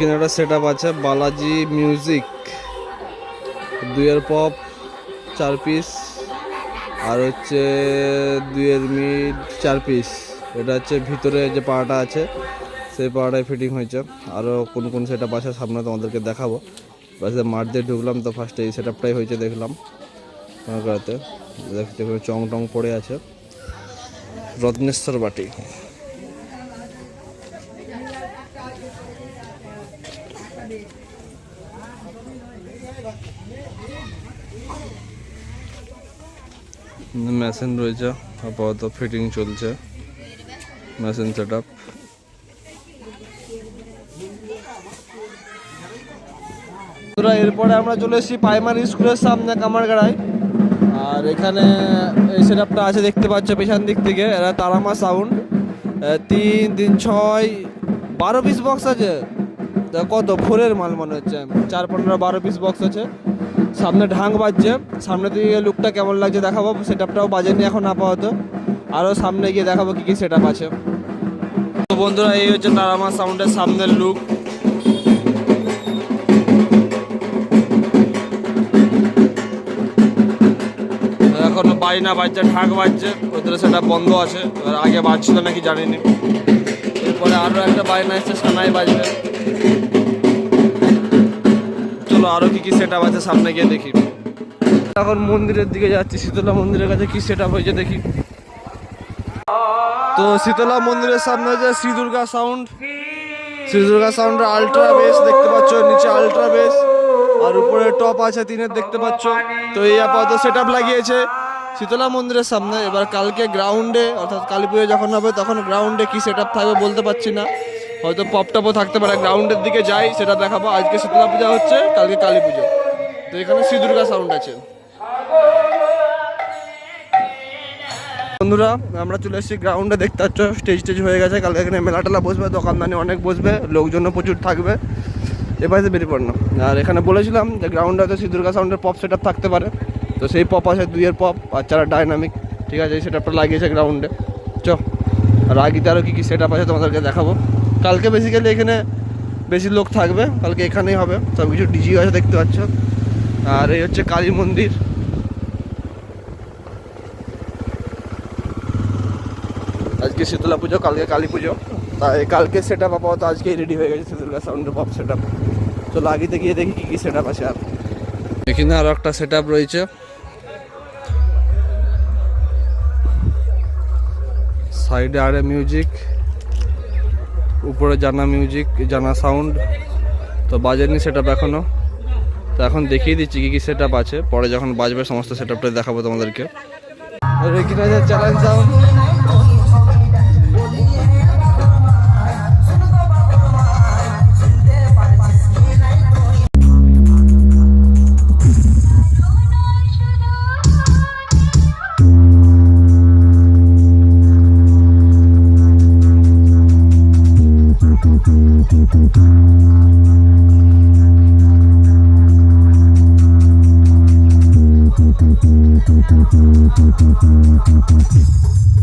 এখানে একটা set up আছে বালাজি মিউজিক, 2 পপ 4 পিস, আর হচ্ছে 2 মিড 4 পিস। এটা হচ্ছে ভিতরে যে পাড়াটা আছে সেই পাড়াটায় ফিটিং হয়েছে। আরও কোন কোন সেট আপ আছে সামনে তোমাদেরকে দেখাবো। বাসে মাঠ দিয়ে ঢুকলাম তো ফার্স্টে এই সেট আপটাই হয়েছে দেখলাম। করাতে দেখতে চং টং পড়ে আছে। রত্নেশ্বর বাটি। মেশিন রয়েছে, আপাতত ফিটিং চলছে মেশিন সেট আপ। এরপরে আমরা চলে এসেছি প্রাইমারি স্কুলের সামনে কামারগাড়ায়। আর এখানে এই সেট আপটা আছে দেখতে পাচ্ছ পেছন দিক থেকে। এরা তারামা সাউন্ড, 3 3 6 12 পিস বক্স আছে। কত 4-এর মাল মনে হচ্ছে, 4 15 12 পিস বক্স আছে। সামনে ঢাং বাজছে, সামনে থেকে লুকটা কেমন লাগছে দেখাবো। সেট আপটাও বাজেনি এখন আপাতত, আরও সামনে গিয়ে দেখাবো কী কী সেট আপ আছে। তো বন্ধুরা এই হচ্ছে তারামা সাউন্ডের সামনের লুক। এখনো বাইনা বাজছে, ঢাক বাজছে, ওদের সেটা বন্ধ আছে। এবার আগে বাজছিল নাকি জানিনি। এরপরে আরও একটা বাইনা এসছে, সানাই বাজবে। চলো আরও কি কি সেট আপ আছে সামনে গিয়ে দেখি। এখন মন্দিরের দিকে যাচ্ছি, শীতলা মন্দিরের কাছে কি সেট আপ হয়েছে দেখি। তো শীতলা মন্দিরের সামনে যে শ্রী দুর্গা সাউন্ড, শ্রী দুর্গা সাউন্ডের আলট্রা বেস দেখতে পাচ্ছ, নিচে আলট্রা বেস আর উপরে টপ আছে 3-এর দেখতে পাচ্ছ। তো এই আপাতত সেট আপ লাগিয়েছে শীতলা মন্দিরের সামনে। এবার কালকে গ্রাউন্ডে অর্থাৎ কালী পুজো যখন হবে তখন গ্রাউন্ডে কি সেট আপ থাকবে বলতে পারছি না, হয়তো পপ টপও থাকতে পারে। গ্রাউন্ডের দিকে যাই সেটা দেখাবো। আজকে শীতলা পূজা হচ্ছে, কালকে কালী পুজো। তো এখানে শ্রী দুর্গা সাউন্ড আছে। বন্ধুরা আমরা চলে এসেছি গ্রাউন্ডে, দেখতে পাচ্ছ স্টেজ হয়ে গেছে। কালকে এখানে মেলা টেলা বসবে, দোকানদানি অনেক বসবে, লোকজনও প্রচুর থাকবে। এবারে বেরিয়ে পড়লাম। আর এখানে বলেছিলাম যে গ্রাউন্ডে হয়তো শ্রী দুর্গা সাউন্ডের পপ সেট আপ থাকতে পারে। তো সেই পপ আছে 2-এর পপ আর 4 ডাইনামিক। ঠিক আছে, এই সেট আপটা লাগিয়েছে গ্রাউন্ডে। আর আগিতে আরও কী কী সেট আপ আছে তোমাদেরকে দেখাবো। কালকে বেসিক্যালি এখানে বেশি লোক থাকবে, কালকে এখানেই হবে। সব কিছু ডিজি আছে দেখতে পাচ্ছ। আর এই হচ্ছে কালী মন্দির। আজকে শীতলা পুজো, কালকে কালী পুজো, তাই কালকে সেট আপ আপাতত আজকেই রেডি হয়ে গেছে শ্রী দুর্গা সাউন্ডের পপ সেট আপ। চলো আগিতে গিয়ে দেখি কী কী সেট আপ আছে। আর এখানে আরও একটা সেট আপ রয়েছে, সাইডে আরে মিউজিক, উপরে জানা মিউজিক, জানা সাউন্ড। তো বাজেনি সেট আপ এখনও। তো এখন দেখিয়ে দিচ্ছি কী কী সেট আপ আছে, পরে যখন বাজবে সমস্ত সেট আপটা দেখাবো তোমাদেরকে। আর এখানে আছে challenge sound.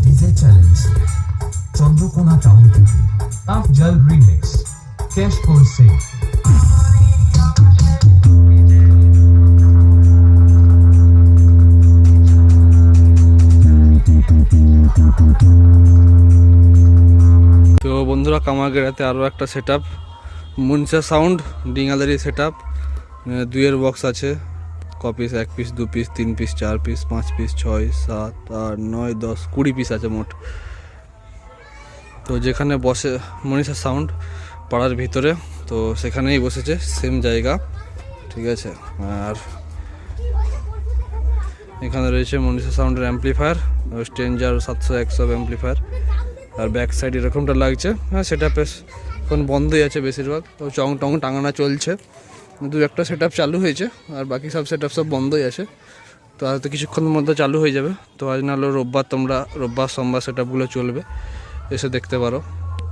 DJ challenge Chandrakona town থেকে টাফ জল রিমিক্স ক্যাশ করছে। তো বন্ধুরা কামারগাড়াতে আরও একটা সেট আপ, মুনসা সাউন্ড ডিঙাদারি সেট আপ। 2-এর বক্স আছে, কপিস 1 piece 2 piece 3 piece 4 piece 5 piece 6 7 8 9 10 20 piece আছে মোট। তো যেখানে বসে মনীষা সাউন্ড পাড়ার ভিতরে, তো সেখানেই বসেছে সেম জায়গা। ঠিক আছে, আর এখানে রয়েছে মনীষা সাউন্ডের অ্যাম্পলিফায়ার, স্ট্রেঞ্জার 700 অ্যাম্পলিফায়ার। আর ব্যাক সাইড এরকমটা লাগছে। হ্যাঁ সেট আপ এখন বন্ধই আছে বেশিরভাগ, তো চং টং টাঙানো চলছে। 2-একটা সেট আপ চালু হয়েছে, আর বাকি সব সেট আপ সব বন্ধই আছে। তো হয়তো কিছুক্ষণের মধ্যে চালু হয়ে যাবে। তো আজ নাহলে রোববার, তোমরা রোববার সোমবার সেট আপগুলো চলবে, এসে দেখতে পারো।